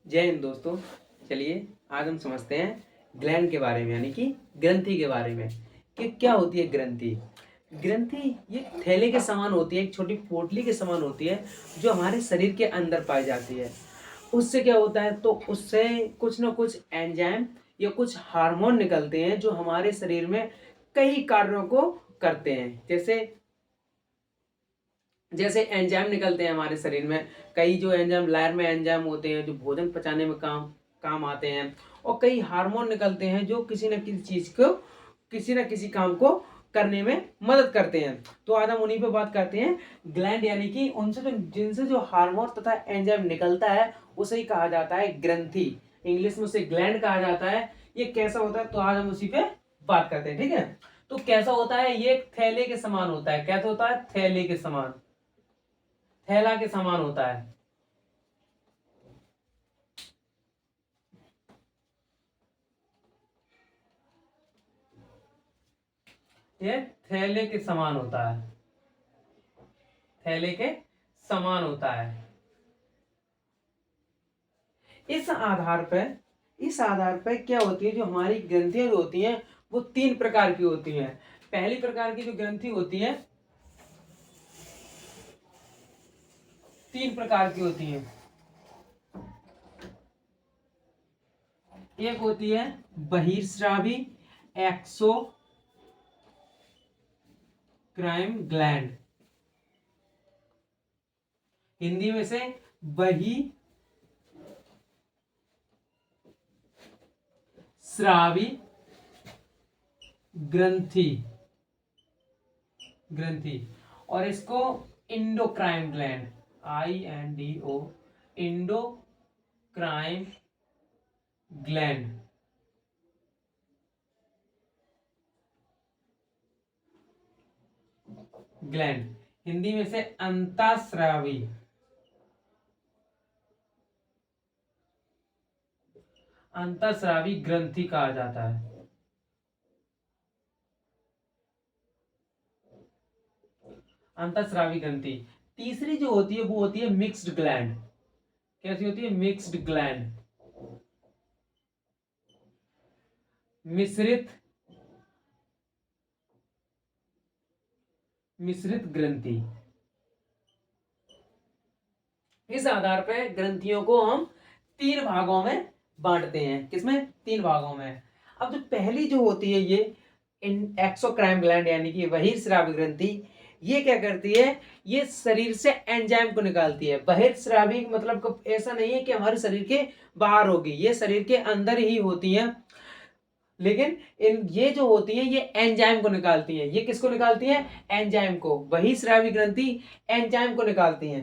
जय हिंद दोस्तों। चलिए आज हम समझते हैं ग्लैंड के बारे में, यानी कि ग्रंथि के बारे में कि क्या होती है ग्रंथि। ग्रंथि ये थैले के समान होती है, एक छोटी पोटली के समान होती है जो हमारे शरीर के अंदर पाई जाती है। उससे क्या होता है, तो उससे कुछ ना कुछ एंजाइम या कुछ हार्मोन निकलते हैं जो हमारे शरीर में कई कार्यों को करते हैं। जैसे जैसे एंजाइम निकलते हैं हमारे शरीर में, कई जो एंजाइम लायर में एंजाइम होते हैं जो भोजन पचाने में काम काम आते हैं, और कई हार्मोन निकलते हैं जो किसी न किसी चीज को, किसी न किसी काम को करने में मदद करते हैं। तो आज हम उन्हीं पे बात करते हैं। ग्लैंड यानी कि उनसे जो जिनसे जो हार्मोन तथा एंजाइम निकलता है उसे ही कहा जाता है ग्रंथि। इंग्लिश में उसे ग्लैंड कहा जाता है। ये कैसा होता है, तो आज हम उसी पे बात करते हैं। ठीक है, तो कैसा होता है, ये एक थैले के समान होता है। कैसा होता है, थैले के समान, थैला के समान होता है। ये थैले के समान होता है, थैले के समान होता है। इस आधार पर क्या होती है, जो हमारी ग्रंथियां जो होती हैं वो तीन प्रकार की होती हैं। पहली प्रकार की जो ग्रंथि होती है, तीन प्रकार की होती हैं। एक होती है बहिर्स्रावी एक्सोक्राइन ग्लैंड, हिंदी में से बहिर्स्रावी ग्रंथि, ग्रंथि। और इसको endocrine gland, INDO, endocrine gland, gland, Hindi में से अंतःस्रावी, अंतःस्रावी ग्रंथि कहा जाता है। अंतःस्रावी ग्रंथि। तीसरी जो होती है वो होती है मिक्स्ड ग्लैंड। कैसी होती है, मिक्स्ड ग्लैंड, मिश्रित, मिश्रित ग्रंथि। इस आधार पर ग्रंथियों को हम तीन भागों में बांटते हैं। किसमें, तीन भागों में। अब जो पहली जो होती है ये एक्सोक्राइन ग्लैंड यानी कि बहिर्स्रावी ग्रंथि, ये क्या करती है, ये शरीर से एंजाइम को निकालती है। बहिर्स्रावी मतलब ऐसा नहीं है कि हमारे शरीर के बाहर होगी, ये शरीर के अंदर ही होती है। लेकिन ये जो होती है ये एंजाइम को निकालती है। ये किसको निकालती है, एंजाइम को। बहिर्स्रावी ग्रंथि एंजाइम को निकालती है।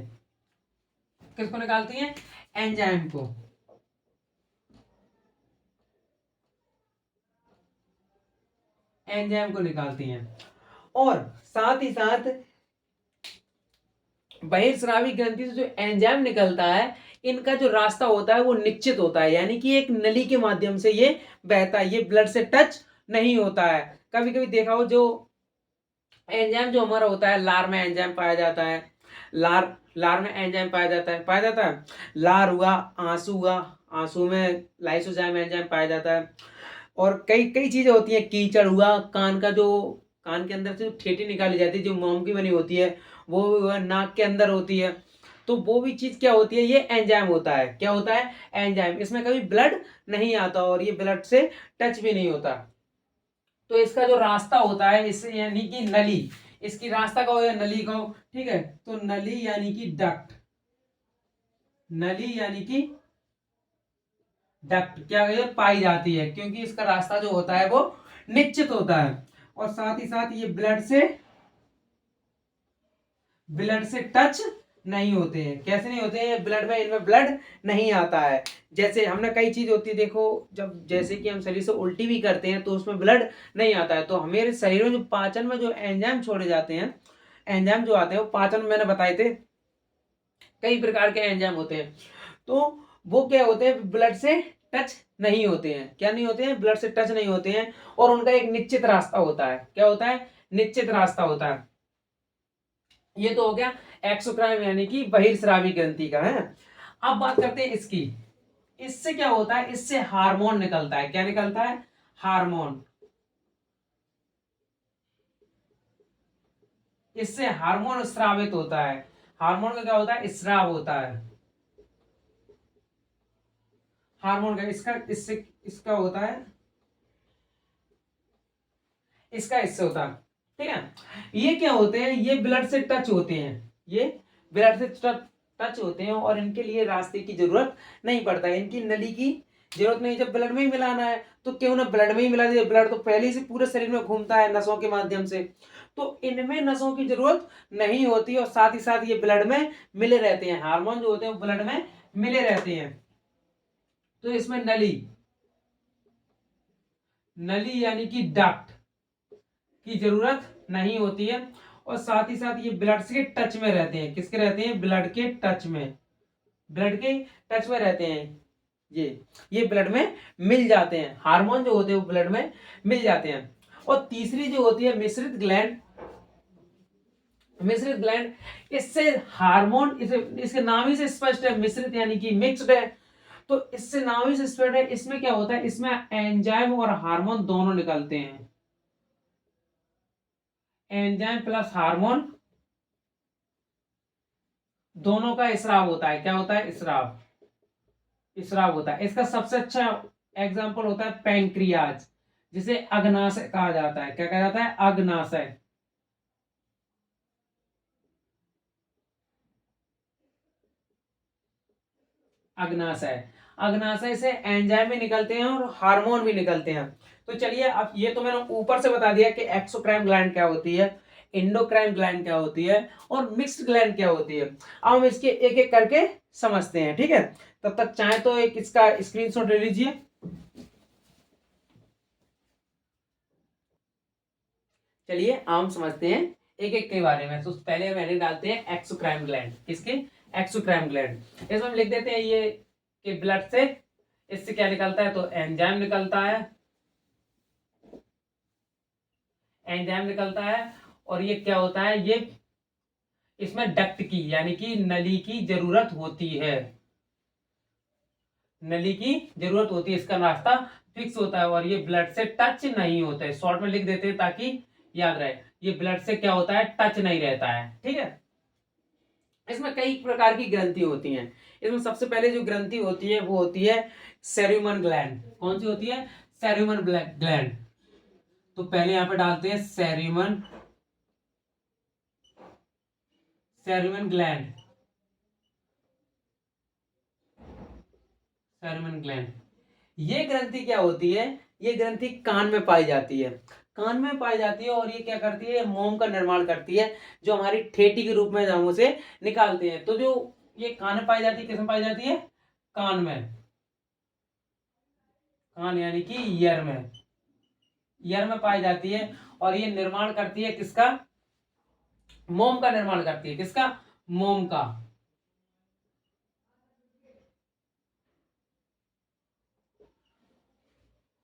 किसको निकालती हैं, एंजाइम को। एंजाइम को निकालती हैं। और साथ ही साथ बहिर्स्रावी ग्रंथि से जो एंजाइम निकलता है, इनका जो रास्ता होता है वो निश्चित होता है, यानी कि एक नली के माध्यम से ये बहता है, ये ब्लड से टच नहीं होता है। कभी कभी देखा हो, जो एंजाइम जो हमारा होता है, लार में एंजाइम पाया जाता है, लार लार में एंजाइम पाया जाता है। लार हुआ, आंसू हुआ, आंसू में लाइसोजाइम एंजाइम पाया जाता है। और कई कई चीजें होती हैं, कीचड़ हुआ, कान का जो, कान के अंदर से जो ठेठी निकाली जाती है जो मोम की बनी होती है, वो नाक के अंदर होती है। तो वो भी चीज क्या होती है, ये एंजाइम होता है। क्या होता है, एंजाइम। इसमें कभी ब्लड नहीं आता और ये ब्लड से टच भी नहीं होता। तो इसका जो रास्ता होता है, इससे यानी कि नली, इसकी रास्ता का हो या नली का हो, ठीक है। तो नली यानी कि डक्ट, नली यानी कि डक्ट क्या पाई जाती है, क्योंकि इसका रास्ता जो होता है वो निश्चित होता है। और साथ ही साथ ये ब्लड से टच नहीं होते हैं। कैसे नहीं होते हैं, ब्लड में, इनमें ब्लड नहीं आता है। जैसे हमने कई चीज होती है, देखो, जब जैसे कि हम शरीर से उल्टी भी करते हैं तो उसमें ब्लड नहीं आता है। तो हमारे शरीर में जो पाचन में जो एंजाइम छोड़े जाते हैं, एंजाइम जो आते हैं वो पाचन में मैंने बताए थे, कई प्रकार के एंजाइम होते हैं। तो वो क्या होते हैं, ब्लड से टच नहीं होते हैं। क्या नहीं होते हैं, ब्लड से टच नहीं होते हैं। और उनका एक निश्चित रास्ता होता है। क्या होता है, निश्चित रास्ता होता है। ये तो हो गया एक्सोक्राइन यानी कि बहिर्स्रावी ग्रंथि का है। अब बात करते हैं इसकी, इससे क्या होता है, इससे हार्मोन निकलता है। क्या निकलता है? हार्मोन। इससे हार्मोन स्रावित होता है। हार्मोन का क्या होता है? स्राव होता है हार्मोन का। इसका इससे इसका होता है, इसका इससे होता है। ठीक है। ये क्या होते हैं? ये ब्लड से टच होते हैं। ये ब्लड से टच होते हैं और इनके लिए रास्ते की जरूरत नहीं पड़ता है, इनकी नली की जरूरत नहीं। जब ब्लड में ही मिलाना है तो क्यों ना ब्लड में ही मिला दिया। ब्लड तो पहले से पूरे शरीर में घूमता है नसों के माध्यम से, तो इनमें नसों की जरूरत नहीं होती और साथ ही साथ ये ब्लड में मिले रहते हैं। हार्मोन जो होते हैं वो ब्लड में मिले रहते हैं। तो इसमें नली, नली यानी कि डक्ट की जरूरत नहीं होती है और साथ ही साथ ये ब्लड के टच में रहते हैं। किसके रहते हैं? ब्लड के टच में। ब्लड के टच में रहते हैं। ये ब्लड में मिल जाते हैं। हार्मोन जो होते हैं वो ब्लड में मिल जाते हैं। और तीसरी जो होती है मिश्रित ग्लैंड। मिश्रित ग्लैंड, इससे हार्मोन, इसके नाम ही से स्पष्ट है, मिश्रित यानी कि मिक्स्ड है। तो इससे नाम ही से स्पष्ट है, इसमें क्या होता है? इसमें एंजाइम और हार्मोन दोनों निकलते हैं। एंजाइम प्लस हार्मोन दोनों का स्राव होता है। क्या होता है? स्राव। स्राव होता है। इसका सबसे अच्छा एग्जाम्पल होता है पैंक्रियाज, जिसे अग्नाशय कहा जाता है। क्या कहा जाता है? अग्नाशय। अग्नाशय। अग्नाशय से एंजाइम भी निकलते हैं और हार्मोन भी निकलते हैं। तो चलिए, अब ये तो मैंने ऊपर से बता दिया कि एक्सोक्राइन ग्लैंड क्या होती है, इंडोक्राइन ग्लैंड क्या होती है और मिक्स्ड ग्लैंड क्या होती है। अब हम इसके एक एक करके समझते हैं। ठीक है, तब तक चाहे तो एक इसका स्क्रीनशॉट ले लीजिए। चलिए हम समझते हैं एक एक के बारे में। तो पहले मैंने डालते हैं एक्सोक्राइन ग्लैंड। किसके? Exocrine gland. इसमें हम लिख देते हैं ये कि ब्लड से इससे क्या निकलता है? तो एंजाइम निकलता है। एंजाइम निकलता है और ये क्या होता है? ये इसमें डक्ट की यानी कि नली की जरूरत होती है। नली की जरूरत होती है। इसका रास्ता फिक्स होता है और ये ब्लड से टच नहीं होता है। शॉर्ट में लिख देते हैं ताकि याद रहे। ये ब्लड से क्या होता है? टच नहीं रहता है। ठीक है। इसमें कई प्रकार की ग्रंथि होती हैं। इसमें सबसे पहले जो ग्रंथि होती है वो होती है सेरुमन ग्लैंड। कौन सी होती है? सेरुमन ग्लैंड। तो पहले यहां पे डालते हैं सेरुमन, सेरुमन ग्लैंड। सेरुमन ग्लैंड, ये ग्रंथि क्या होती है? ये ग्रंथि कान में पाई जाती है। कान में पाई जाती है और ये क्या करती है? मोम का निर्माण करती है, जो हमारी ठेठी के रूप में हम उसे निकालते हैं। तो जो ये कान में पाई जाती है, किस में पाई जाती है? कान में। कान यानी कि ईयर में। ईयर में पाई जाती है और ये निर्माण करती है किसका? मोम का निर्माण करती है। किसका? मोम का।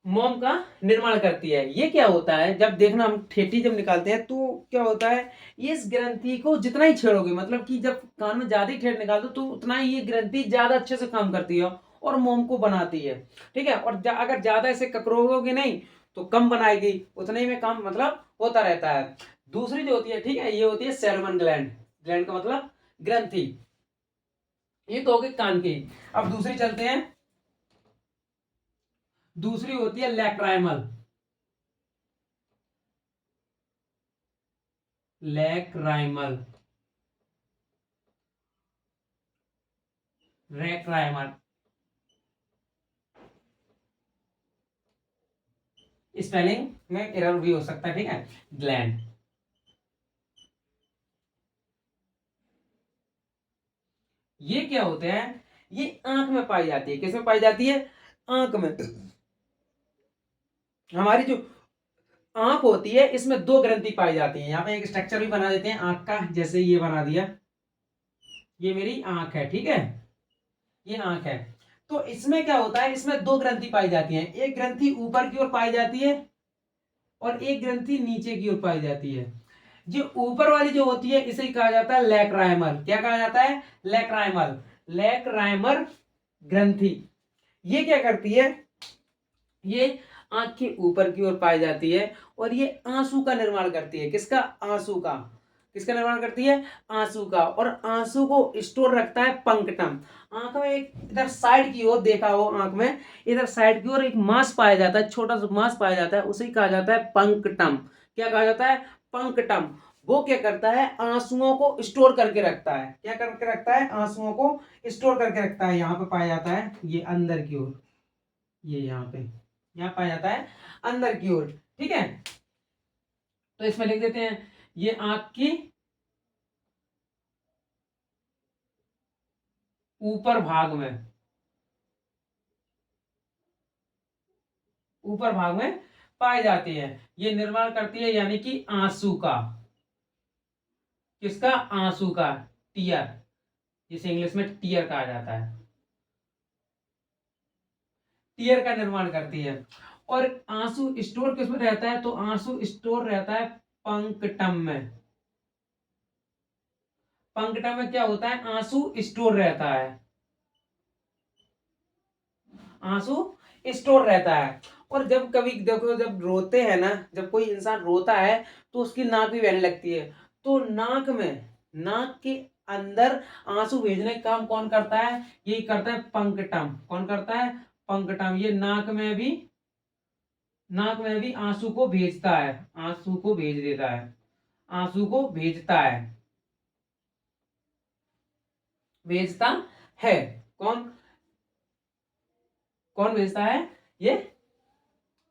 मोम का निर्माण करती है। ये क्या होता है? जब देखना, हम ठेठी जब निकालते हैं तो क्या होता है? ये इस ग्रंथि को जितना ही छेड़ोगे, मतलब कि जब कान में ज्यादा ही ठेठ निकाल दो तो उतना ही ये ग्रंथि ज्यादा अच्छे से काम करती है और मोम को बनाती है। ठीक है। और अगर ज्यादा इसे ककरोगे नहीं तो कम बनाएगी, उतने ही में काम मतलब होता रहता है। दूसरी जो होती है, ठीक है, ये होती है सेरुमन ग्लैंड। ग्लैंड का मतलब ग्रंथि। ये तो हो गई कान की। अब दूसरी चलते हैं। दूसरी होती है लैक्राइमल। लैक्राइमल, रैक्राइमल। स्पेलिंग में एरर भी हो सकता है। ठीक है। ग्लैंड, ये क्या होते हैं? ये आंख में पाई जाती है। किसमें पाई जाती है? आंख में। हमारी जो आंख होती है इसमें दो ग्रंथि पाई जाती है। यहाँ पे एक स्ट्रक्चर भी बना देते हैं आंख का, जैसे ये बना दिया। ये मेरी आंख है। ठीक है, ये आंख है। तो इसमें क्या होता है? इसमें दो ग्रंथि पाई जाती है। एक ग्रंथि ऊपर की ओर पाई जाती है और एक ग्रंथि नीचे की ओर पाई जाती है। जो ऊपर वाली जो होती है इसे कहा जाता है लैक्राइमल। क्या कहा जाता है? लैक्राइमल। लैक्राइमर ग्रंथि। ये क्या करती है, ये आंख के ऊपर की ओर पाई जाती है और ये आंसू का निर्माण करती है। किसका? आंसू का। किसका निर्माण करती है? आंसू का। और आंसू को स्टोर रखता है पंक्टम। आंख में एक इधर साइड की ओर देखा हो, आंख में इधर साइड की ओर एक मांस पाया जाता है, छोटा सा मांस पाया जाता है, उसे कहा जाता है पंक्टम। क्या कहा जाता है? पंक्टम। वो क्या करता है? आंसुओं को स्टोर करके रखता है। क्या करके रखता है? आंसुओं को स्टोर करके रखता है। यहाँ पे पाया जाता है ये अंदर की ओर, ये यहाँ पे, यहाँ पाया जाता है अंदर की ओर। ठीक है, तो इसमें लिख देते हैं ये आंख की ऊपर भाग में, ऊपर भाग में पाई जाती है। ये निर्माण करती है यानी कि आंसू का। किसका? आंसू का। टीयर, जिसे इंग्लिश में टीयर कहा जाता है। टीयर का निर्माण करती है। और आंसू स्टोर किसमें रहता है? तो आंसू स्टोर रहता है पंक्टम में। पंक्टम में क्या होता है? आंसू स्टोर रहता है। आंसू स्टोर रहता है। और जब कभी देखो, जब रोते हैं ना, जब कोई इंसान रोता है तो उसकी नाक भी बहने लगती है। तो नाक में, नाक के अंदर आंसू भेजने का काम कौन करता है? यही करता है पंक्टम। कौन करता है? पंक्टम। ये नाक में भी आंसू को भेजता है, आंसू को भेज देता है, आंसू को भेजता है, भेजता है। कौन? कौन भेजता है? ये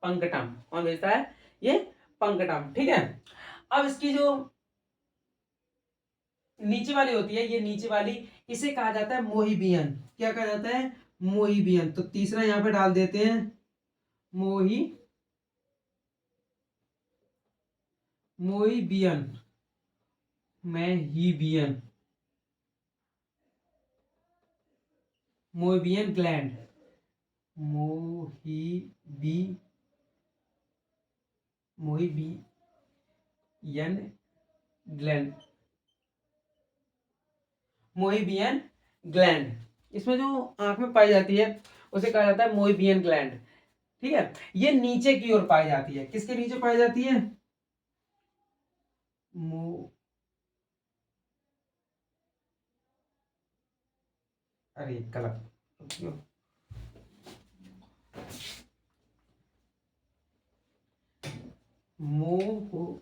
पंकटम। कौन भेजता है? ये पंकटम। ठीक है, अब इसकी जो नीचे वाली होती है, ये नीचे वाली, इसे कहा जाता है मोहिबियन। क्या कहा जाता है? मोहिबियन। तो तीसरा यहां पे डाल देते हैं मोहिबियन, मैहिबियन, मोहिबियन ग्लैंड, मोहिबी मोहिबियन ग्लैंड, मोहिबियन ग्लैंड। इसमें जो आंख में पाई जाती है उसे कहा जाता है मोहिबियन ग्लैंड। ठीक है, ये नीचे की ओर पाई जाती है। किसके नीचे पाई जाती है? मो अरे गलत, मोह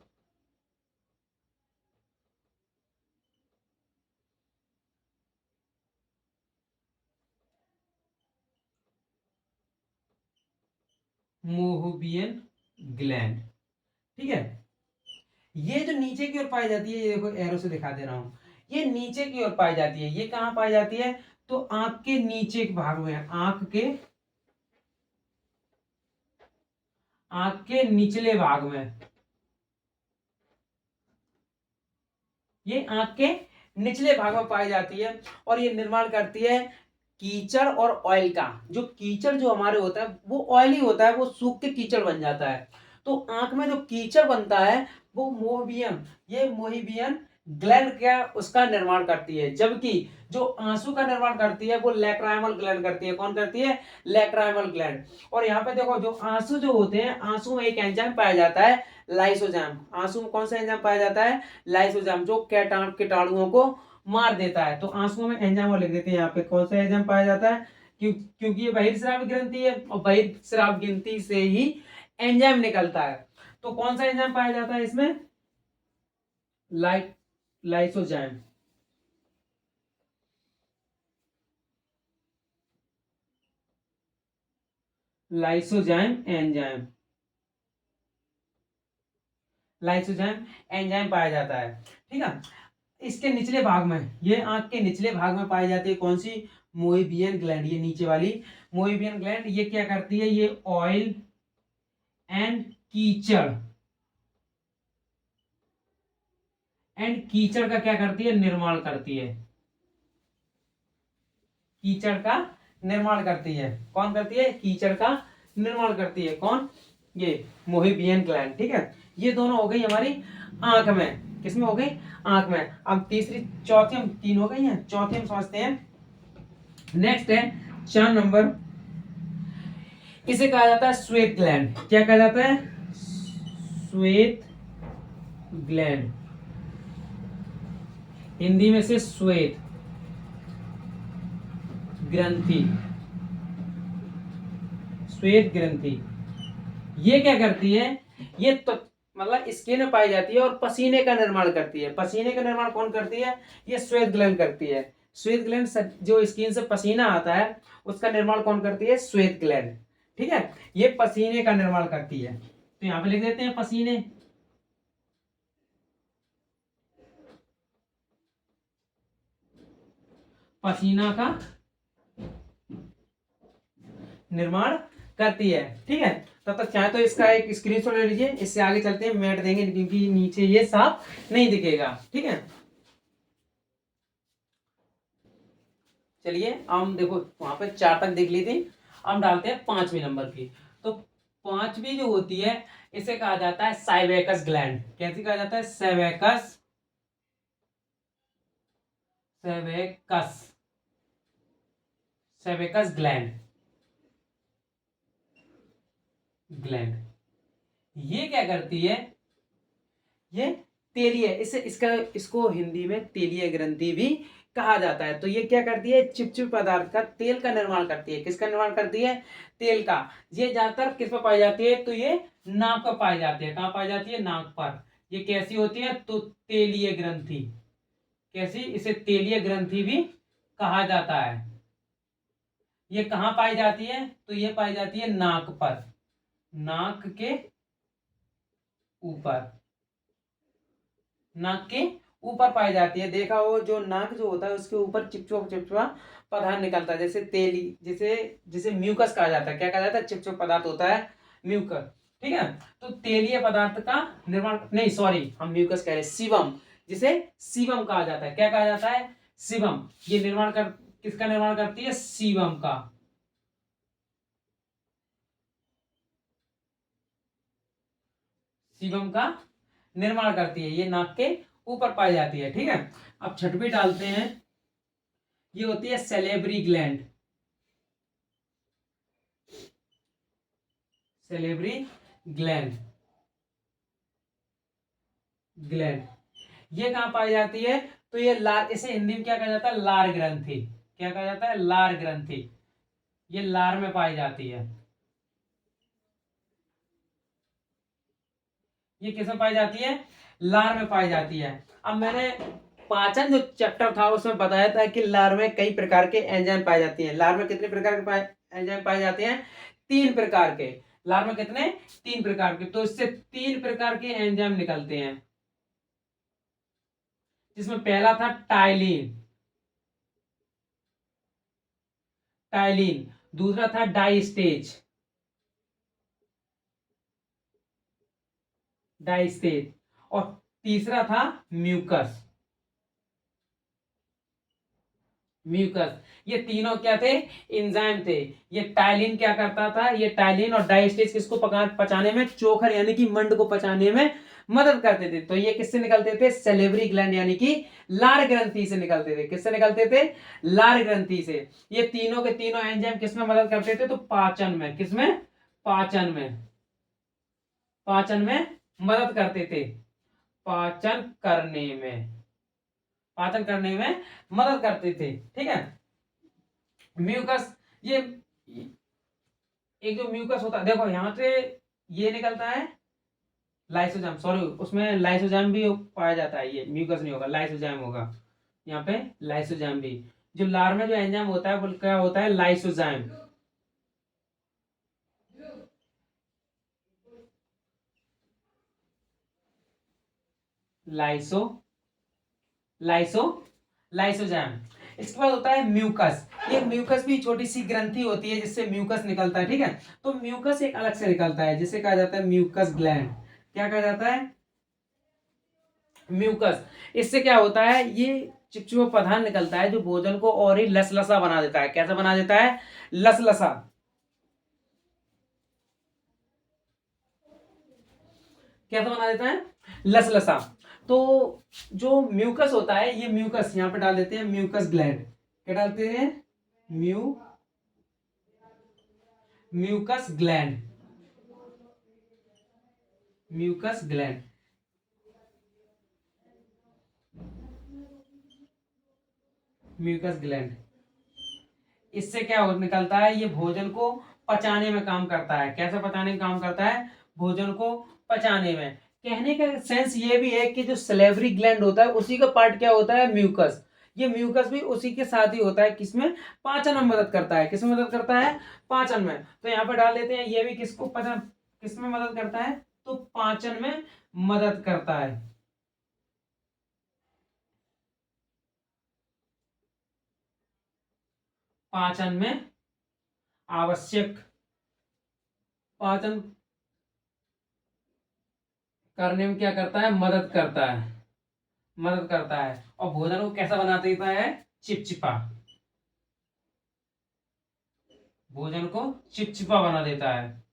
मोहबियन ग्लैंड। ठीक है, ये जो नीचे की ओर पाई जाती है, ये देखो एरो से दिखा दे रहा हूं, ये नीचे की ओर पाई जाती है। ये कहां पाई जाती है? तो आंख के नीचे के भाग में, आंख के निचले भाग में, ये आंख के निचले भाग में पाई जाती है। और ये निर्माण करती है कीचड़ और ऑयल का। जो कीचड़ जो हमारे होता है वो ऑयली होता है, वो सूख के कीचड़ बन जाता है। तो आंख में जो कीचड़ बनता है वो मोहिबियन ग्लैंड क्या उसका निर्माण करती है। जबकि जो आंसू का निर्माण करती है वो लैक्राइमल ग्लैंड करती है। कौन करती है? Lacrimal gland. और यहाँ पे देखो, जो आंसू जो होते हैं, आंसू में एक एंजाइम पाया जाता है लाइसोजाइम। आंसू में कौन सा एंजाइम पाया जाता है? लाइसोजाइम, जो कीटाणुओं को मार देता है। तो आंसुओं में एंजाइम लिख देते हैं यहाँ पे। कौन सा एंजाइम पाया जाता है? क्योंकि ये बहिर्स्रावी ग्रंथि है और बहिर्स्राव ग्रंथि से ही एंजाइम निकलता है। तो कौन सा एंजाइम पाया जाता है इसमें? Lysozyme. Lysozyme enzyme, lysozyme enzyme पाया जाता है। ठीक है, इसके निचले भाग में, ये आंख के निचले भाग में पाई जाती है कौन सी? मोइबियन ग्लैंड। ये नीचे वाली मोइबियन ग्लैंड, ये क्या करती है? ये ऑयल एंड कीचड़ का क्या करती है? निर्माण करती है। कीचड़ का निर्माण करती है। कौन करती है? कीचड़ का निर्माण करती है। कौन? ये मोहिबियन ग्लैंड। ठीक है, ये दोनों हो गई हमारी आंख में। किसमें हो गई? आंख में। अब तीसरी, चौथी, हम तीन हो गई हैं, चौथी हम समझते हैं। नेक्स्ट है 4 नंबर, इसे कहा जाता है श्वेत ग्लैंड। क्या कहा जाता है? श्वेत ग्लैंड, हिंदी में से श्वेत ग्रंथि, श्वेत ग्रंथि। ये क्या करती है? ये तो मतलब स्किन में पाई जाती है और पसीने का निर्माण करती है। पसीने का निर्माण कौन करती है? ये श्वेत ग्लैंड करती है। श्वेत ग्लैंड जो स्किन से पसीना आता है उसका निर्माण कौन करती है? श्वेत ग्लैंड। ठीक है, ये पसीने का निर्माण करती है। तो यहां पे लिख देते हैं पसीने। पसीना का निर्माण करती है। ठीक है, तब तक चाहे तो इसका एक स्क्रीनशॉट ले लीजिए। इससे आगे चलते हैं, मैट देंगे क्योंकि नीचे ये साफ नहीं दिखेगा। ठीक है, चलिए हम देखो वहां पे 4 तक देख ली थी, हम डालते हैं 5वें नंबर की। तो 5वीं जो होती है इसे कहा जाता है साइवेकस ग्लैंड। कैसे कहा जाता है? सेवेकस, सेवेकस, सेवेकस ग्लैंड, ग्लैंड। ये क्या करती है? ये तेलीय, इसे इसको हिंदी में तेलीय ग्रंथि भी कहा जाता है। तो ये क्या करती है? चिपचिप पदार्थ का, तेल का निर्माण करती है। किसका निर्माण करती है? तेल का। ये ज्यादातर किस पर पाई जाती है? तो ये नाक पर पाई जाती है। कहाँ पाई जाती है? नाक पर। ये कैसी होती है? तो तेलीय ग्रंथि। कैसी? इसे तेलीय ग्रंथि भी कहा जाता है। ये कहाँ पाई जाती है? तो ये पाई जाती है नाक पर, नाक के ऊपर, नाक के ऊपर पाई जाती है। देखा हो जो नाक जो होता है उसके ऊपर चिपचिपा चिपचिपा पदार्थ निकलता है, जैसे तेली, जिसे जिसे म्यूकस कहा जाता है। क्या कहा जाता है? चिपचिपा पदार्थ होता है म्यूकस। ठीक है, तो तेलीय पदार्थ का निर्माण, नहीं सॉरी हम म्यूकस कह रहे हैं, सीबम, जिसे सीबम कहा जाता है। क्या कहा जाता है? सीबम। ये निर्माण कर, किसका निर्माण करती है? सीबम का। सीबम का निर्माण करती है। ये नाक के ऊपर पाई जाती है। ठीक है, अब 6वीं डालते हैं। ये होती है सेलेब्री ग्लैंड, सेलेब्री ग्लैंड, ग्लैंड। ये कहां पाई जाती है? तो ये लार, इसे हिंदी में क्या कहा जाता है? लार ग्रंथि। क्या कहा जाता है? लार ग्रंथि। ये लार में पाई जाती है। ये किस में पाई जाती है? लार में पाई जाती है। अब मैंने पाचन जो चैप्टर था उसमें बताया था कि लार में कई प्रकार के एंजाइम पाए जाती हैं। लार में कितने प्रकार के एंजाइम पाए जाते हैं? 3 प्रकार के। लार में कितने? 3 प्रकार के। तो इससे 3 प्रकार के एंजाइम निकलते हैं, जिसमें पहला था टाइलिन, टाइलिन। दूसरा था डाइस्टेज, डाइस्टेज। और तीसरा था म्यूकस, म्यूकस। ये तीनों क्या थे? एंजाइम थे। ये टाइलिन क्या करता था? ये टाइलिन और डाइस्टेज किसको पचाने में, चोखर यानी कि मंड को पचाने में मदद करते थे। तो ये किससे निकलते थे? सेलेब्री ग्लैंड यानी कि लार ग्रंथि से निकलते थे। किससे निकलते थे? लार ग्रंथि से। ये तीनों के तीनों एंजाइम किसमें मदद करते थे? तो पाचन में। किसमें? पाचन में, पाचन में मदद करते थे। पाचन करने में, पाचन करने में मदद करते थे। ठीक है, म्यूकस, ये एक जो म्यूकस होता है, देखो यहां से ये निकलता है लाइसोजाइम, सॉरी उसमें लाइसोजाइम भी पाया जाता है। ये म्यूकस नहीं होगा, लाइसोजाइम होगा। यहाँ पे लाइसोजाइम भी, जो लार में जो एंजाइम होता है वो क्या होता है? Lysozyme, lyso, lyso, lysozyme. इसके बाद होता है म्यूकस। ये म्यूकस भी छोटी सी ग्रंथि होती है जिससे म्यूकस निकलता है। ठीक है, तो म्यूकस एक अलग से निकलता है जिसे कहा जाता है म्यूकस ग्लैंड। क्या कहा जाता है? म्यूकस। इससे क्या होता है? ये चिपचिपा पदार्थ निकलता है जो भोजन को और ही लसलसा बना देता है। कैसा बना देता है? लसलसा। कैसा बना देता है? लसलसा। तो जो म्यूकस होता है, ये म्यूकस यहां पे डाल देते हैं म्यूकस ग्लैंड। क्या डालते हैं? Mucus gland, mucus gland, mucus gland. इससे क्या हो निकलता है, ये भोजन को पचाने में काम करता है। कैसे पचाने में काम करता है, भोजन को पचाने में। कहने का सेंस ये भी है कि जो सलेवरी ग्लैंड होता है उसी का पार्ट क्या होता है, म्यूकस। ये म्यूकस भी उसी के साथ ही होता है, किसमें, पाचन में मदद करता है। किसमें मदद करता है, पाचन में। तो यहाँ पे डाल लेते हैं, ये भी किसको पचन, किसमें मदद करता है, तो पाचन में मदद करता है। पाचन में आवश्यक, पाचन करने में क्या करता है, मदद करता है, मदद करता है। और भोजन को कैसा बना देता है, चिपचिपा, भोजन को चिपचिपा बना देता है,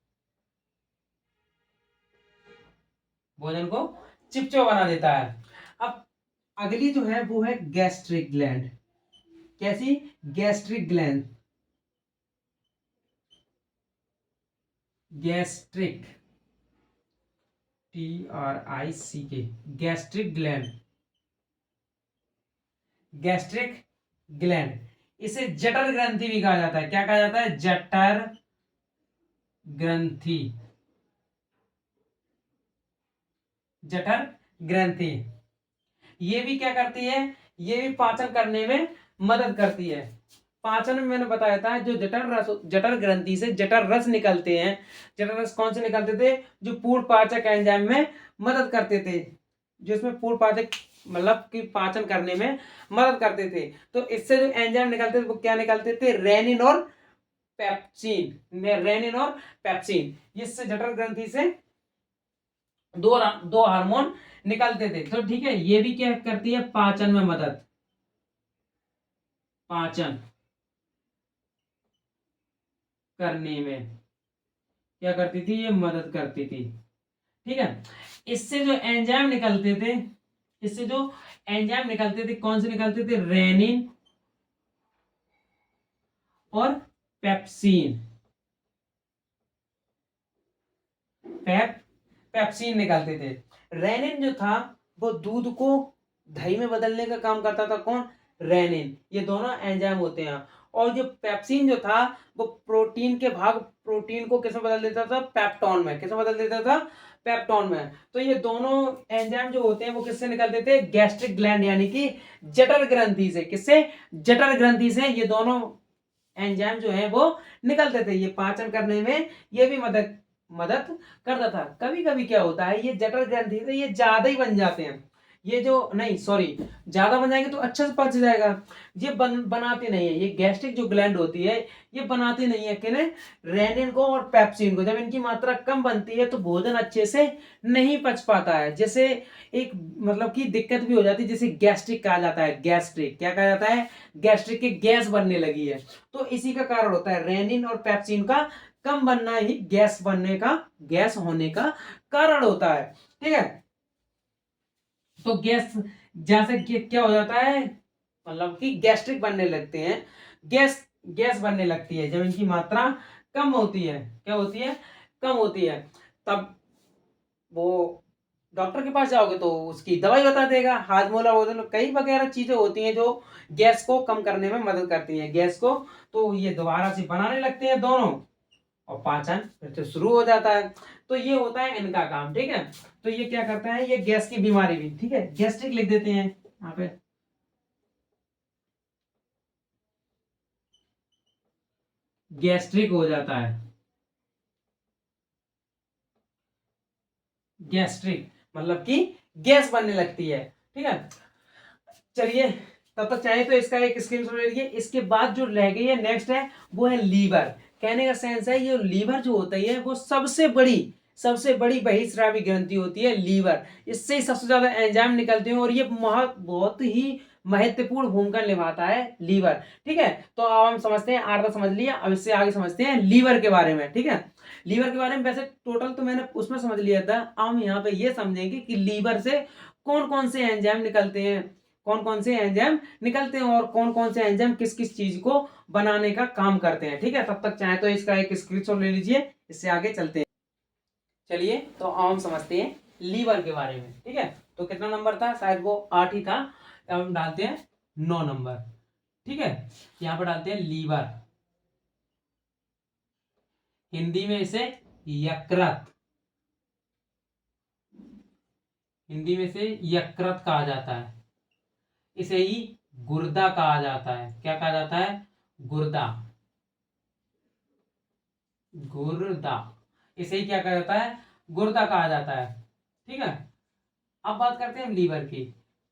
भोजन को चिपचिपा बना देता है। अब अगली जो है वो है गैस्ट्रिक ग्लैंड। कैसी, gastric gland, gastric, TRICK, gastric gland, gastric gland. इसे जठर ग्रंथि भी कहा जाता है। क्या कहा जाता है, जठर ग्रंथि, जठर ग्रंथि। ये भी क्या करती है, ये भी पाचन करने में मदद करती है। पाचन में मैंने बताया था, जो जठर रस, जठर ग्रंथि से जठर रस निकलते हैं। जठर रस कौन से निकलते थे, जो पूर्ण पाचक एंजाइम में मदद करते थे, जो इसमें पूर्ण पाचक मतलब कि पाचन करने में मदद करते थे। तो इससे जो एंजाइम निकलते थे वो क्या निकलते थे, रेनिन और पेप्सिन, रेनिन और पेप्सिन। इससे जठर ग्रंथि से दो दो हार्मोन निकलते थे। तो ठीक है, ये भी क्या करती है, पाचन में मदद, पाचन करने में क्या करती थी, ये मदद करती थी। ठीक है, इससे जो एंजाइम निकलते थे, इससे जो एंजाइम निकलते थे, कौन से निकलते थे, रेनिन और पेप्सिन, पेप्सिन निकलते थे। रेनिन जो था वो दूध को दही में बदलने का काम करता था। कौन, रेनिन। ये दोनों एंजाइम होते हैं। और जो पेप्सिन जो था वो प्रोटीन के भाग, प्रोटीन को किसमें बदल देता था, पेप्टोन में। किसमें बदल देता था, पेप्टोन में। तो ये दोनों एंजाइम जो होते हैं वो किससे निकलते थे, गैस्ट्रिक ग्लैंड यानी कि जठर ग्रंथि से। किससे, जठर ग्रंथि से ये दोनों एंजाइम जो है वो निकलते थे। ये पाचन करने में ये भी मदद मदद करता था। कभी कभी क्या होता है, ये जठर ग्रंथि से ये ज्यादा ही बन जाते हैं। ये जो नहीं सॉरी, ज्यादा बन जाएंगे तो अच्छे से पच जाएगा। ये बनाती नहीं है, ये गैस्ट्रिक जो ग्लैंड होती है ये बनाती नहीं है कि रेनिन को और पेप्सिन को। जब इनकी मात्रा कम बनती है तो भोजन अच्छे से नहीं पच पाता है। जैसे एक मतलब की दिक्कत भी हो जाती है, जैसे गैस्ट्रिक कहा जाता है। गैस्ट्रिक क्या कहा जाता है, गैस्ट्रिक की गैस बनने लगी है। तो इसी का कारण होता है, रेनिन और पेप्सिन का कम बनना ही गैस बनने का, गैस होने का कारण होता है। ठीक है, तो गैस जैसे क्या हो जाता है, मतलब कि गैस्ट्रिक बनने लगते हैं, गैस गैस बनने लगती है जब इनकी मात्रा कम होती है। क्या होती है, कम होती है। तब वो डॉक्टर के पास जाओगे तो उसकी दवाई बता देगा, हाजमोला वोजन कई वगैरह चीजें होती हैं जो गैस को कम करने में मदद करती हैं, गैस को। तो ये दोबारा से बनाने लगते हैं दोनों, और पाचन फिर से शुरू हो जाता है। तो ये होता है इनका काम। ठीक है, तो ये क्या करता है, ये गैस की बीमारी भी, ठीक है, गैस्ट्रिक लिख देते हैं यहाँ पे। गैस्ट्रिक हो जाता है, गैस्ट्रिक मतलब कि गैस बनने लगती है। ठीक है, चलिए तब तक चाहे तो इसका एक स्क्रीनशॉट ले लीजिए। इसके बाद जो रह गई है नेक्स्ट है वो है लीवर। कहने का सेंस है, ये लीवर जो होता है वो सबसे बड़ी बहिस्रावी ग्रंथि होती है लीवर। इससे ही सबसे ज्यादा एंजाइम निकलते हैं और ये बहुत ही महत्वपूर्ण भूमिका निभाता है लीवर। ठीक है, तो अब हम समझते हैं, आधा समझ लिया, अब इससे आगे समझते हैं लीवर के बारे में। ठीक है, लीवर के बारे में वैसे टोटल तो मैंने उसमें समझ लिया था। अब हम यहाँ पे ये समझेंगे कि लीवर से कौन कौन से एंजाइम निकलते हैं, कौन कौन से एंजाइम निकलते हैं और कौन कौन से एंजाइम किस किस चीज को बनाने का काम करते हैं। ठीक है, तब तक चाहे तो इसका एक स्क्रीनशॉट ले लीजिए, इससे आगे चलते हैं। चलिए तो हम समझते हैं लीवर के बारे में। ठीक है, तो कितना नंबर था, शायद वो 8 ही था। अब हम डालते हैं 9 नंबर। ठीक है, यहां पर डालते हैं लीवर, हिंदी में इसे यकृत, हिंदी में से यकृत कहा जाता है। इसे ही गुर्दा कहा जाता है। क्या कहा जाता है, गुर्दा, गुर्दा, इसे ही क्या कहा जाता है, गुर्दा कहा जाता है। ठीक है, अब बात करते हैं लीवर की।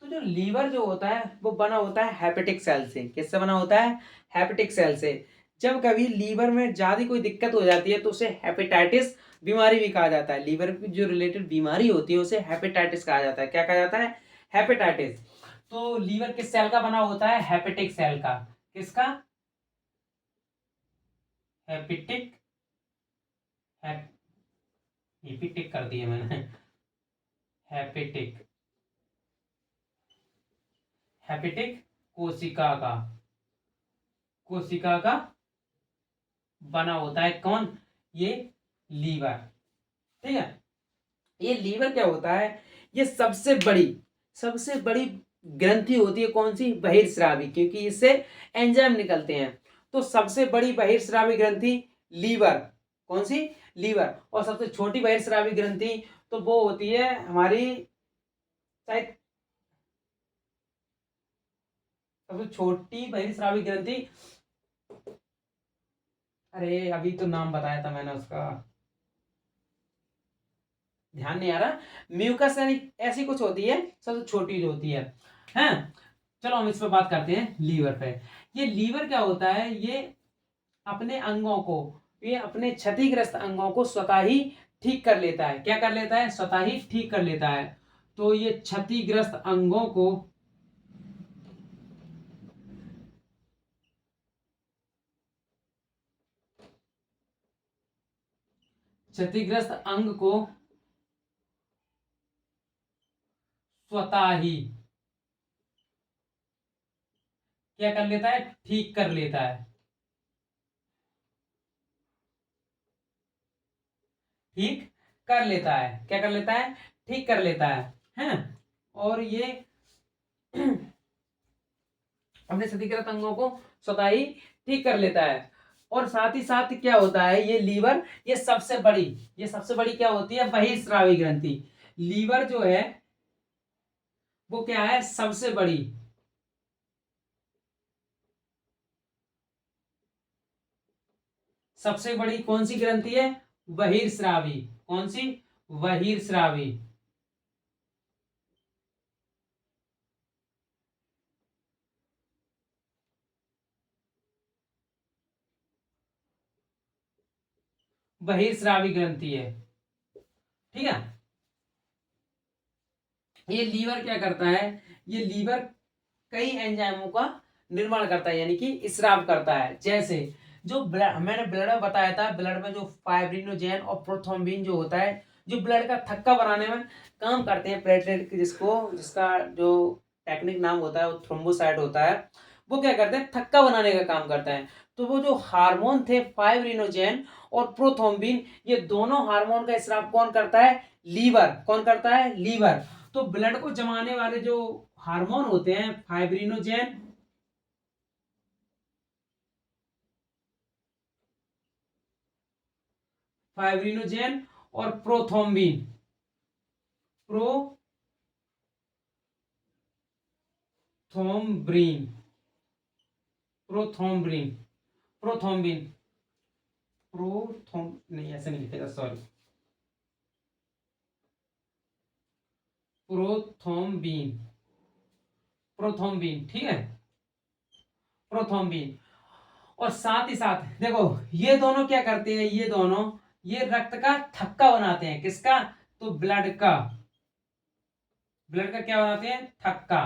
तो जो लीवर जो होता है वो बना होता है हेपेटिक सेल से। किससे बना होता है, हेपेटिक सेल से। जब कभी लीवर में ज्यादा कोई दिक्कत हो जाती है तो उसे हेपेटाइटिस बीमारी भी कहा जाता है। लीवर की जो रिलेटेड बीमारी होती है उसे हेपेटाइटिस कहा जाता है। क्या कहा जाता है, हेपेटाइटिस। तो लीवर किस सेल का बना होता है, हेपेटिक सेल का। किसका, हेपेटिक, हेपेटिक कर दिया मैंने, हेपेटिक, हेपेटिक कोशिका का, कोशिका का बना होता है। कौन, ये लीवर। ठीक है, ये लीवर क्या होता है, ये सबसे बड़ी ग्रंथि होती है। कौन सी, बहिर्स्रावी, क्योंकि इससे एंजाइम निकलते हैं। तो सबसे बड़ी बहिर्स्रावी ग्रंथि लीवर, कौन सी, लीवर। और सबसे छोटी बहिर्स्रावी ग्रंथि तो वो होती है हमारी, शायद सबसे छोटी बहिर्स्रावी ग्रंथि, अरे अभी तो नाम बताया था मैंने उसका, ध्यान नहीं आ रहा। म्यूकस यानी ऐसी कुछ होती है, सबसे छोटी जो होती है। हैं, चलो हम इस पर बात करते हैं, लीवर पे। ये लीवर क्या होता है, ये अपने अंगों को, ये अपने क्षतिग्रस्त अंगों को स्वतः ही ठीक कर लेता है। क्या कर लेता है, स्वतः ही ठीक कर लेता है। तो ये क्षतिग्रस्त अंगों को, क्षतिग्रस्त अंग को स्वतः ही क्या कर लेता है, ठीक कर लेता है। ठीक कर लेता है, क्या कर लेता है, ठीक कर लेता है। और ये अपने क्षतिग्रस्त अंगों को स्वतः ही ठीक कर लेता है। और साथ ही साथ क्या होता है, ये लीवर, ये सबसे बड़ी क्या होती है, बहिर्स्रावी ग्रंथि। लीवर जो है वो क्या है, सबसे बड़ी, सबसे बड़ी कौन सी ग्रंथि है, बहिर्स्रावी। कौन सी, बहिर्स्रावी। बहिर्स्रावी ग्रंथि है। ठीक है, ये लीवर क्या करता है, ये लीवर कई एंजाइमों का निर्माण करता है, यानी कि स्राव करता है। जैसे जो मैंने ब्लड में बताया था, ब्लड में जो फाइब्रिनोजेन और प्रोथ्रोम्बिन जो होता है, जो ब्लड का थक्का बनाने में काम करते हैं, प्लेटलेट जिसका जो टेक्निक नाम होता है वो थ्रोम्बोसाइट होता है। वो क्या करते हैं, थक्का बनाने का काम करता है। तो वो जो हार्मोन थे फाइब्रिनोजेन और प्रोथ्रोम्बिन, ये दोनों हार्मोन का स्राव कौन करता है, लीवर। कौन करता है, लीवर। तो ब्लड को जमाने वाले जो हार्मोन होते हैं, फाइब्रिनोजेन, फाइब्रिनोजेन और प्रोथ्रोम्बिन, प्रोथ्रोम्बिन, प्रोथ्रोम्बिन, प्रोथ्रोम्बिन, प्रोथ्रोम नहीं, ऐसे नहीं लिखेगा, सॉरी, प्रोथ्रोम्बिन, प्रोथ्रोम्बिन। ठीक है, प्रोथ्रोम्बिन। और साथ ही साथ देखो, ये दोनों क्या करते हैं, ये दोनों ये रक्त का थक्का बनाते हैं। किसका, तो ब्लड का, ब्लड का क्या बनाते हैं, थक्का।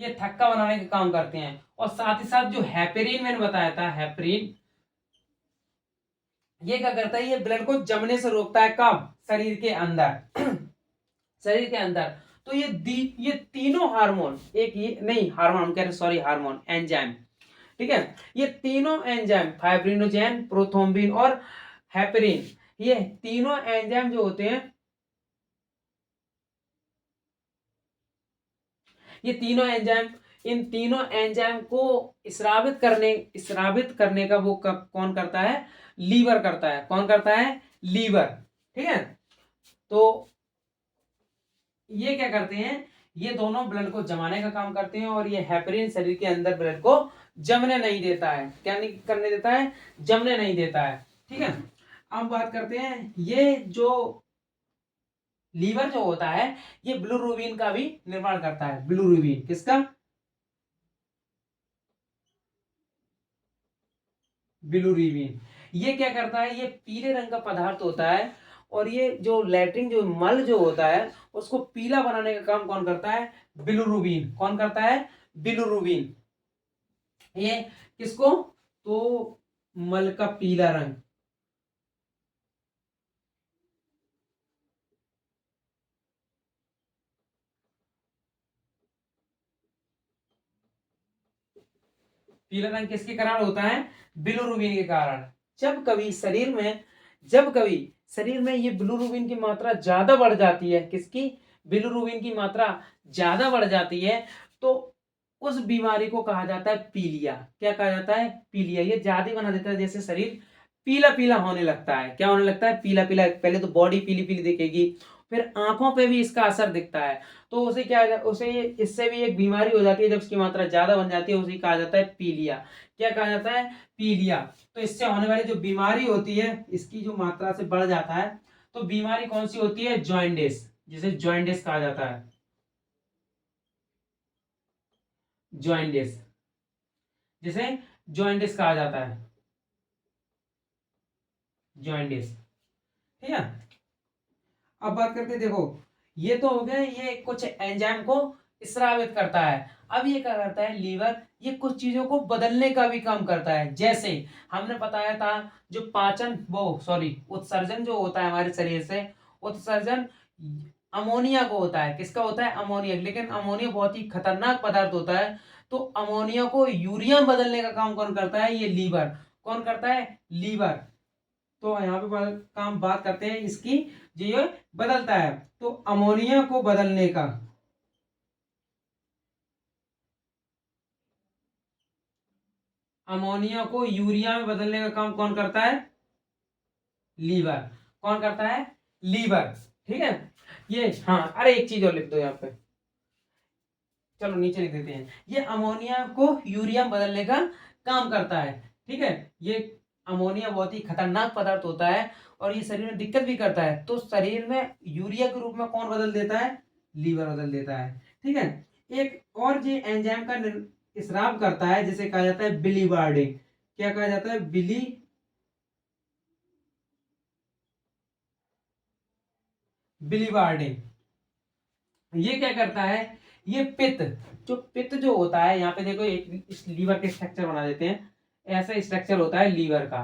ये थक्का बनाने का काम करते हैं। और साथ ही साथ जो हेपेरिन मैंने बताया था, हेपेरिन, ये क्या करता है, ये ब्लड को जमने से रोकता है। कब, शरीर के अंदर, शरीर के अंदर। तो ये तीनों हार्मोन, एक ये नहीं हार्मोन हम कह रहे, सॉरी हार्मोन, एंजाइम, ठीक है, ये तीनों एंजाइम फाइब्रिनोजेन, प्रोथ्रोम्बिन और हेपरिन, ये तीनों एंजाइम जो होते हैं, ये तीनों एंजाइम, इन तीनों एंजाइम को स्रावित करने का वो कौन करता है, लीवर करता है। कौन करता है, लीवर, ठीक है। तो ये क्या करते हैं, ये दोनों ब्लड को जमाने का काम करते हैं, और ये हेपरिन शरीर के अंदर ब्लड को जमने नहीं देता है। क्या नहीं करने देता है, जमने नहीं देता है, ठीक है। अब बात करते हैं, ये जो लीवर जो होता है, ये बिलिरुबिन का भी निर्माण करता है। बिलिरुबिन किसका, बिलिरुबिन। ये क्या करता है, ये पीले रंग का पदार्थ होता है, और ये जो लैट्रिन जो मल जो होता है उसको पीला बनाने का काम कौन करता है, बिलिरुबिन। कौन करता है, बिलिरुबिन। ये किसको, तो मल का पीला रंग, पीला रंग किसके कारण होता है, बिलिरुबिन के कारण। जब कभी शरीर में जब कभी शरीर में ये बिलिरुबिन की मात्रा ज्यादा बढ़ जाती है, किसकी, बिलिरुबिन की मात्रा ज्यादा बढ़ जाती है, तो उस बीमारी को कहा जाता है पीलिया। क्या कहा जाता है, पीलिया। ये ज्यादा बना देता है, जैसे शरीर पीला पीला होने लगता है। क्या होने लगता है, पीला पीला। पहले तो बॉडी पीली पीली दिखेगी, फिर आंखों पे भी इसका असर दिखता है। तो उसे क्या, उसे इससे भी एक बीमारी हो जाती है, जब उसकी मात्रा ज्यादा बन जाती है, उसे कहा जाता है पीलिया। क्या कहा जाता है, पीलिया। तो इससे होने वाली जो बीमारी होती है, इसकी जो मात्रा से बढ़ जाता है, तो बीमारी कौन सी होती है, जॉइंडिस, जिसे जॉइंडिस कहा जाता है। जॉइंडिस, जिसे जॉइंडिस कहा जाता है, जॉइंडिस, ठीक है। अब बात करते हैं, देखो ये तो हो गए, ये कुछ एंजाइम को स्रावित करता है। अब ये क्या करता है, लीवर, ये कुछ चीजों को बदलने का भी काम करता है। जैसे हमने बताया था, जो पाचन वो सॉरी उत्सर्जन जो होता है हमारे शरीर से, उत्सर्जन अमोनिया को होता है। किसका होता है, अमोनिया। लेकिन अमोनिया बहुत ही खतरनाक पदार्थ होता है, तो अमोनिया को यूरिया में बदलने का काम कौन करता है, ये लीवर। कौन करता है, लीवर। तो यहाँ पे काम बात करते हैं इसकी, जो ये बदलता है, तो अमोनिया को बदलने का, अमोनिया को यूरिया में बदलने का काम कौन करता है, लीवर। कौन करता है, लीवर, ठीक है। ये हाँ, अरे एक चीज और लिख दो यहाँ पे, चलो नीचे लिख देते हैं, ये अमोनिया को यूरिया में बदलने का काम करता है, ठीक है। ये अमोनिया बहुत ही खतरनाक पदार्थ होता है, और ये शरीर में दिक्कत भी करता है। तो शरीर में यूरिया के रूप में कौन बदल देता है, लीवर बदल देता है, ठीक है। एक और जो एंजाइम का स्राव करता है, जिसे कहा जाता है बिलीवार्डिंग। क्या कहा जाता है, बिलीवार्डिंग। ये क्या करता है, ये पित्त, जो पित्त जो होता है, यहाँ पे देखो एक इस लीवर के स्ट्रक्चर बना देते हैं, ऐसा स्ट्रक्चर होता है लीवर का,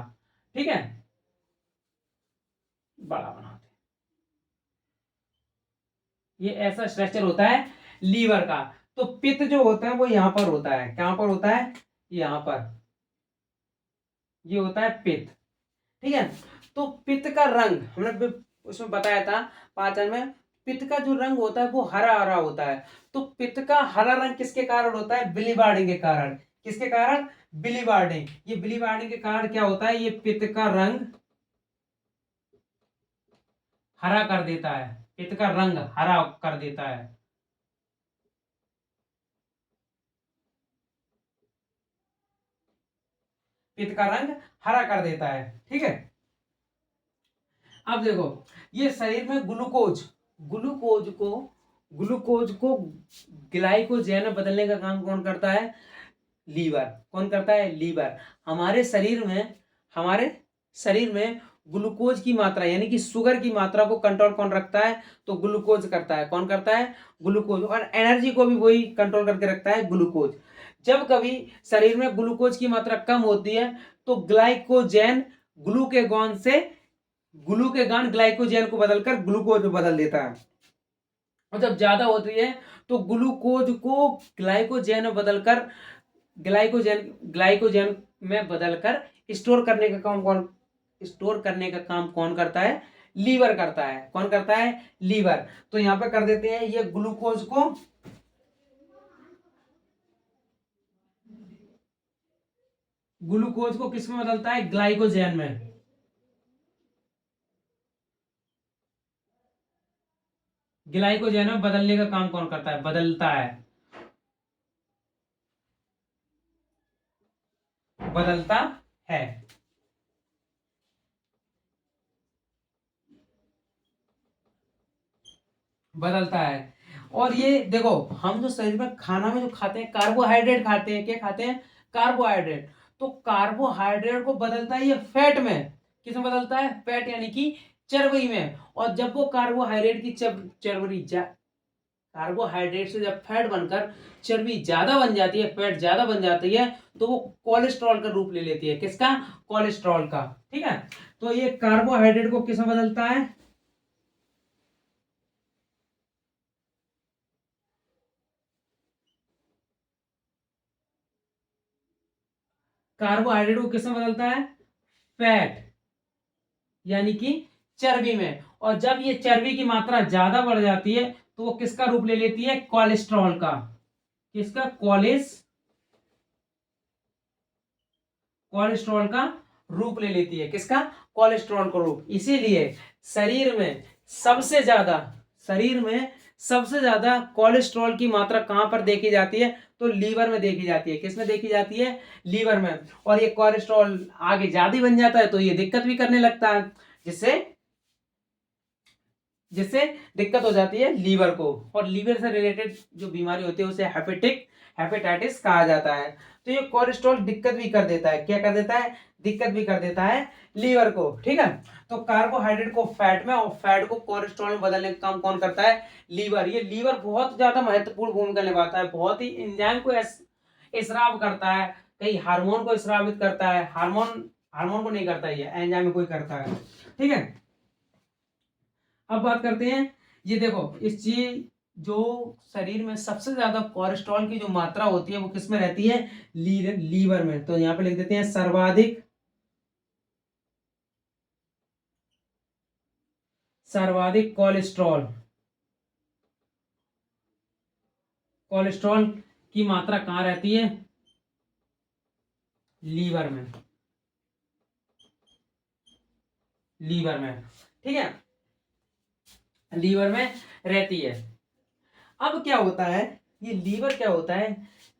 ठीक है, बड़ा बनाते हैं, ये ऐसा स्ट्रक्चर होता है लीवर का। तो पित्त जो होता है वो यहाँ पर होता है, कहाँ पर होता है, यहाँ पर, ये होता है पित्त, ठीक है। तो पित्त का रंग हमने उसमें बताया था, पाचन में, पित्त का जो रंग होता है वो हरा हरा होता है। तो पित्त का हरा रंग किसके कारण होता है, बिलीवार्डिंग के कारण। किसके कारण, बिलीवार्डिंग। ये बिलीवार्डिंग के कारण क्या होता है, ये पित्त का रंग हरा कर देता है, पित्त का रंग हरा कर देता है। पित्त का रंग हरा कर देता है, ठीक है। अब देखो, ये शरीर में ग्लूकोज को ग्लूकोज को ग्लाइकोजेन में बदलने का काम कौन करता है, लीवर। कौन करता है, लीवर। हमारे शरीर में ग्लूकोज की मात्रा, यानी कि शुगर की मात्रा को कंट्रोल कौन रखता है, तो ग्लूकोज करता है। कौन करता है, ग्लूकोज। और एनर्जी को भी वही कंट्रोल करके रखता है, ग्लूकोज। जब कभी शरीर में ग्लूकोज की मात्रा कम होती है, तो ग्लाइकोजेन ग्लूकेगॉन से ग्लूकेगॉन ग्लाइकोजेन को बदलकर ग्लूकोज में बदल देता है। और जब ज्यादा होती है तो ग्लूकोज को ग्लाइकोजन में बदलकर ग्लाइकोजन में बदलकर स्टोर करने का काम कौन करता है? लीवर करता है। कौन करता है? लीवर। तो यहां पे कर देते हैं ये ग्लूकोज को किस में बदलता है? ग्लाइकोजन में। ग्लाइकोजन में बदलने का काम कौन करता है? बदलता है। बदलता है। बदलता है। और ये देखो, हम जो शरीर में खाना में जो खाते हैं, कार्बोहाइड्रेट खाते हैं। क्या खाते हैं? कार्बोहाइड्रेट। तो कार्बोहाइड्रेट को बदलता है ये फैट में। किसमें बदलता है? फैट, यानी कि चर्बी में। और जब वो कार्बोहाइड्रेट की चर्बी कार्बोहाइड्रेट से जब फैट बनकर चर्बी ज्यादा बन जाती है, फैट ज्यादा बन जाती है, तो वो कोलेस्ट्रॉल का रूप ले लेती है। किसका? कोलेस्ट्रॉल का। ठीक है। तो ये कार्बोहाइड्रेट को किसमें बदलता है? कार्बोहाइड्रेट को किसमें बदलता है? फैट, यानी कि चर्बी में। और जब ये चर्बी की मात्रा ज्यादा बढ़ जाती है तो वो किसका रूप ले लेती है? कोलेस्ट्रॉल का। किसका? कोलेस्ट्रॉल का रूप ले लेती है। किसका? कोलेस्ट्रॉल का रूप। इसीलिए शरीर में शरीर में सबसे ज्यादा कोलेस्ट्रॉल की मात्रा कहां पर देखी जाती है? तो लीवर में देखी जाती है। किसमें देखी जाती है? लीवर में। और ये कोलेस्ट्रॉल आगे ज्यादा बन जाता है तो ये दिक्कत भी करने लगता है, जिससे जिससे दिक्कत हो जाती है लीवर को। और लीवर से रिलेटेड जो बीमारी होती है उसे हेपेटाइटिस कहा जाता है। तो ये कोलेस्ट्रॉल दिक्कत भी कर देता है। क्या कर देता है? दिक्कत भी कर देता है लीवर को। ठीक है। तो कार्बोहाइड्रेट को फैट में और फैट को कोलेस्ट्रॉल में बदलने का काम कौन करता है? लीवर। ये लीवर बहुत ज्यादा महत्वपूर्ण भूमिका निभाता है। बहुत ही एंजाइम को स्राव करता है, कई हार्मोन को स्रावित करता है। हार्मोन हार्मोन को नहीं करता, ये एंजाइम को ही करता है। ठीक है। अब बात करते हैं, ये देखो, इस चीज जो शरीर में सबसे ज्यादा कोलेस्ट्रॉल की जो मात्रा होती है वो किस में रहती है? लीवर में। तो यहां पे लिख देते हैं सर्वाधिक कोलेस्ट्रॉल कोलेस्ट्रॉल की मात्रा कहां रहती है? लीवर में। लीवर में। ठीक है। लीवर में रहती है। अब क्या होता है, ये लीवर क्या होता है,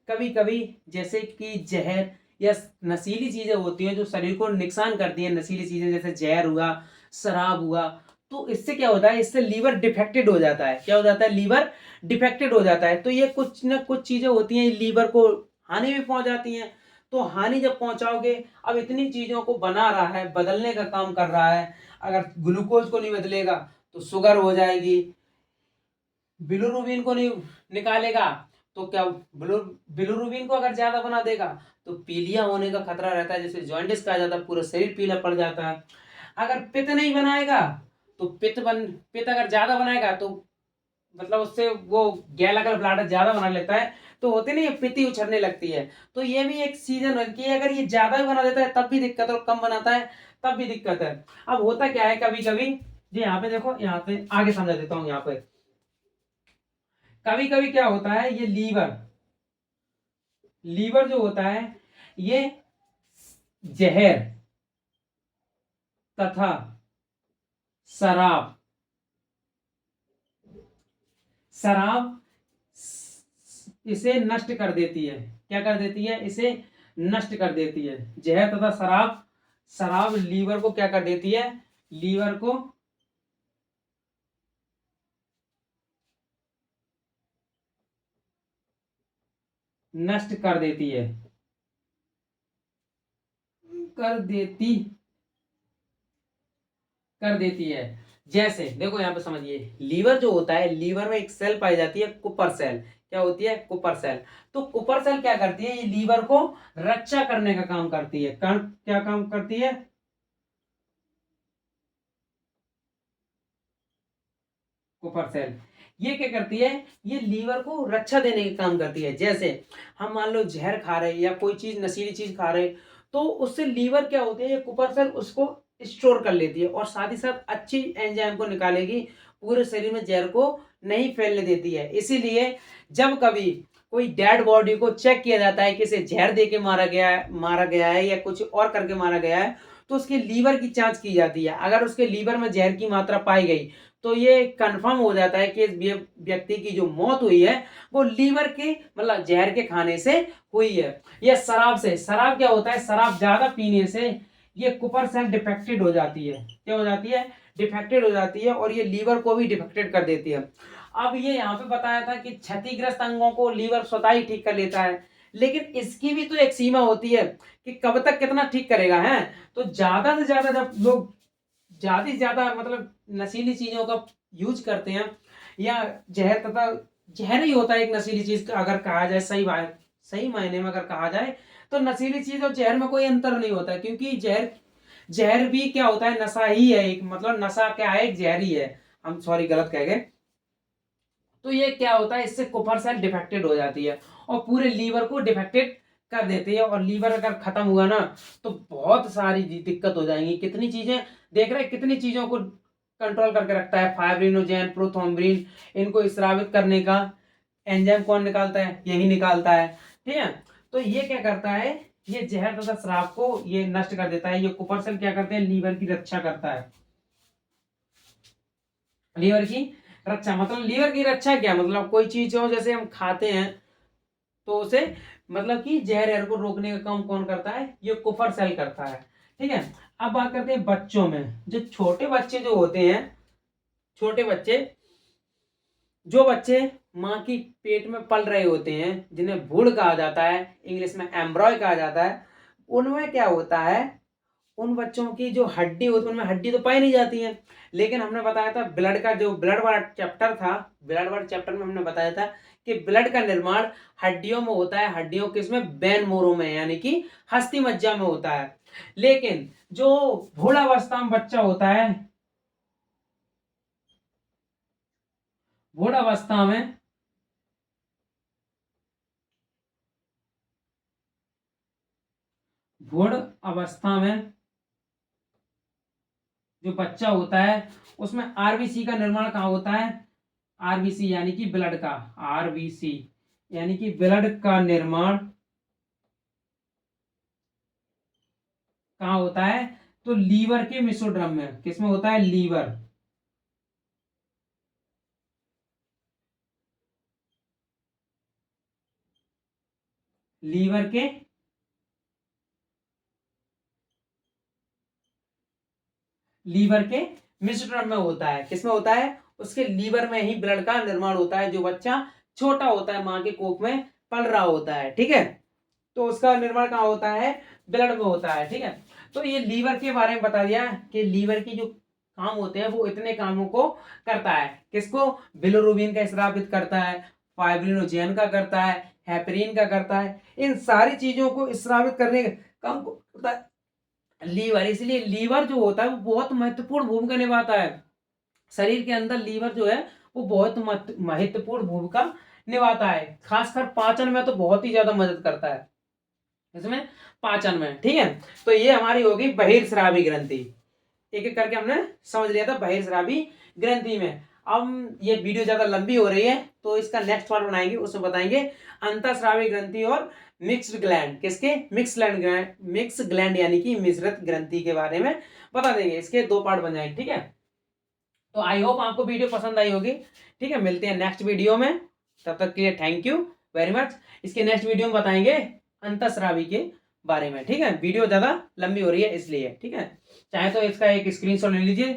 कभी कभी जैसे कि जहर या नशीली चीजें होती हैं जो शरीर को नुकसान करती हैं। नशीली चीजें जैसे जहर हुआ, शराब हुआ, तो इससे क्या होता है? इससे लीवर डिफेक्टेड हो जाता है। क्या हो जाता है? लीवर डिफेक्टेड हो जाता है। तो ये कुछ ना कुछ चीजें होती हैं लीवर को हानि भी पहुंचाती हैं। तो हानि जब पहुंचाओगे, अब इतनी चीजों को बना रहा है, बदलने का काम कर रहा है, अगर ग्लूकोज को नहीं बदलेगा तो शुगर हो जाएगी। बिलोरुबिन को नहीं निकालेगा तो क्या? बिलोरुबिन को अगर ज्यादा बना देगा तो पीलिया होने का खतरा रहता है, जैसे जॉन्डिस कहा जाता है, पूरा शरीर पीला पड़ जाता है। अगर पित्त नहीं बनाएगा तो पित्त अगर ज्यादा बनाएगा तो मतलब उससे वो गैलागल ब्लाडर ज्यादा बना लेता है, तो होते नहीं, पित्ती उछड़ने लगती है। तो ये भी एक सीजन है कि अगर ये ज्यादा भी बना देता है तब भी दिक्कत है, और कम बनाता है तब भी दिक्कत है। अब होता क्या है, कभी कभी जी यहाँ पे देखो, यहाँ पे आगे समझा देता हूँ। यहाँ पे कभी कभी क्या होता है, ये लीवर जो होता है, ये जहर तथा शराब शराब इसे नष्ट कर देती है। क्या कर देती है? इसे नष्ट कर देती है। जहर तथा शराब शराब लीवर को क्या कर देती है? लीवर को नष्ट कर देती कर देती है। जैसे देखो, यहाँ पे समझिए, लीवर जो होता है, लीवर में एक सेल पाई जाती है, कुपर सेल। क्या होती है? Kupffer cell. तो कुपर सेल क्या करती है? ये लीवर को रक्षा करने का काम करती है। क्या काम करती है? Kupffer cell. ये क्या करती है, ये लीवर को रक्षा देने का काम करती है। जैसे हम मान लो जहर खा रहे हैं या कोई चीज नशीली चीज खा रहे हैं, तो उससे लीवर क्या होती है, ये कुपर सेल उसको स्टोर कर लेती है और साथ ही साथ अच्छी एंजाइम को निकालेगी, पूरे शरीर में जहर को नहीं फैलने देती है। इसीलिए जब कभी कोई डेड बॉडी को चेक किया जाता है कि इसे जहर दे के मारा गया है या कुछ और करके मारा गया है, तो उसके लीवर की जांच की जाती है। अगर उसके लीवर में जहर की मात्रा पाई गई तो ये कंफर्म हो जाता है कि इस व्यक्ति की जो मौत हुई है वो लीवर के मतलब जहर के खाने से हुई है या शराब से। शराब क्या होता है, शराब ज्यादा पीने से ये कुपर सेल डिफेक्टेड हो जाती है। क्या हो जाती है, डिफेक्टेड हो जाती है और ये लीवर को भी डिफेक्टेड कर देती है। अब ये यहाँ पे बताया था कि क्षतिग्रस्त अंगों को लीवर स्वतः ही ठीक कर लेता है, लेकिन इसकी भी तो एक सीमा होती है कि कब तक कितना ठीक करेगा है। तो ज्यादा से ज्यादा जब लोग ज्यादा से ज्यादा मतलब नशीली चीजों का यूज करते हैं या जहर, तथा जहर ही होता है एक नशीली चीज का, अगर कहा जाए सही मायने में अगर कहा जाए तो नशीली चीज और जहर में कोई अंतर नहीं होता, क्योंकि जहर जहर भी क्या होता है, नशा ही है एक, मतलब नशा क्या है, एक जहर ही है। हम सॉरी गलत कह गए। तो ये क्या होता है, इससे कुपर सेल डिफेक्टेड हो जाती है और पूरे लीवर को डिफेक्टेड कर देती है। और लीवर अगर खत्म हुआ ना तो बहुत सारी दिक्कत हो जाएंगी। कितनी चीजें देख रहे हैं, कितनी चीजों को कंट्रोल करके रखता है, फाइब्रिनोजेन, प्रोथ्रोम्बिन, इनको स्रावित करने का एंजाइम कौन निकालता है, यही निकालता है। ठीक है, तो ये क्या करता है, ये जहर तथा श्राव को ये नष्ट कर देता है। ये कुपर सेल क्या करते हैं, लीवर की रक्षा करता है। लीवर की रक्षा मतलब लीवर की रक्षा क्या मतलब, कोई चीज हो जैसे हम खाते हैं तो उसे मतलब कि जहर को रोकने का काम कौन करता है, ये कुफर सेल करता है। ठीक है, अब बात करते हैं बच्चों में। जो छोटे बच्चे जो होते हैं, छोटे बच्चे, जो बच्चे माँ की पेट में पल रहे होते हैं, जिन्हें भूड़ कहा जाता है, इंग्लिश में एम्ब्रॉय कहा जाता है, उनमें क्या होता है, उन बच्चों की जो हड्डी होती है उनमें हड्डी तो पाई नहीं जाती है। लेकिन हमने बताया था ब्लड का, जो ब्लड वाला चैप्टर था, ब्लड वाले चैप्टर में हमने बताया था कि ब्लड का निर्माण हड्डियों में होता है। हड्डियों किसमें, बेन मोरो में, यानी कि हस्ती मज्जा में होता है। लेकिन जो भूढ़ावस्था में बच्चा होता है, भूढ़ावस्था में भूढ़ अवस्था में जो बच्चा होता है उसमें आरबीसी का निर्माण कहाँ होता है, आरबीसी यानी कि ब्लड का, आरबीसी यानी कि ब्लड का निर्माण कहाँ होता है, तो लीवर के मेसोड्रम में। किसमें होता है, लीवर, लीवर के लीवर के मेसोड्रम में होता है। किसमें होता है, उसके लीवर में ही ब्लड का निर्माण होता है। जो बच्चा छोटा होता है, माँ के कोख में पल रहा होता है, ठीक है, तो उसका निर्माण कहाँ होता है, ब्लड में होता है। ठीक है, तो ये लीवर के बारे में बता दिया कि लीवर की जो काम होते हैं वो इतने कामों को करता है। किसको, बिलोरुबिन का स्रावित करता है, फाइब्रिनोजेन का करता है, हेपरिन का करता है। इन सारी चीजों को स्रावित करने का काम करता है लीवर। इसलिए लीवर जो होता है वो बहुत महत्वपूर्ण भूमिका निभाता है। शरीर के अंदर लीवर जो है वो बहुत महत्वपूर्ण भूमिका निभाता है, खासकर पाचन में तो बहुत ही ज्यादा मदद करता है इसमें, पाचन में। ठीक है, तो ये हमारी होगी बहिर्स्रावी ग्रंथि। एक एक करके हमने समझ लिया था बहिर्स्रावी ग्रंथि में। अब ये वीडियो ज्यादा लंबी हो रही है तो इसका नेक्स्ट पार्ट बनाएंगे, उसमें बताएंगे अंतःस्रावी ग्रंथि और मिक्स्ड ग्लैंड। किसके, मिक्स ग्लैंड यानी कि मिश्रित ग्रंथि के बारे में बता देंगे। इसके दो पार्ट बन जाएंगे। ठीक है, तो आई होप आपको वीडियो पसंद आई होगी। ठीक है, मिलते हैं नेक्स्ट वीडियो में, तब तक के लिए थैंक यू वेरी मच। इसके नेक्स्ट वीडियो में बताएंगे अंतःस्रावी के बारे में। ठीक है, वीडियो ज्यादा लंबी हो रही है इसलिए। ठीक है, चाहे तो इसका एक स्क्रीनशॉट ले लीजिए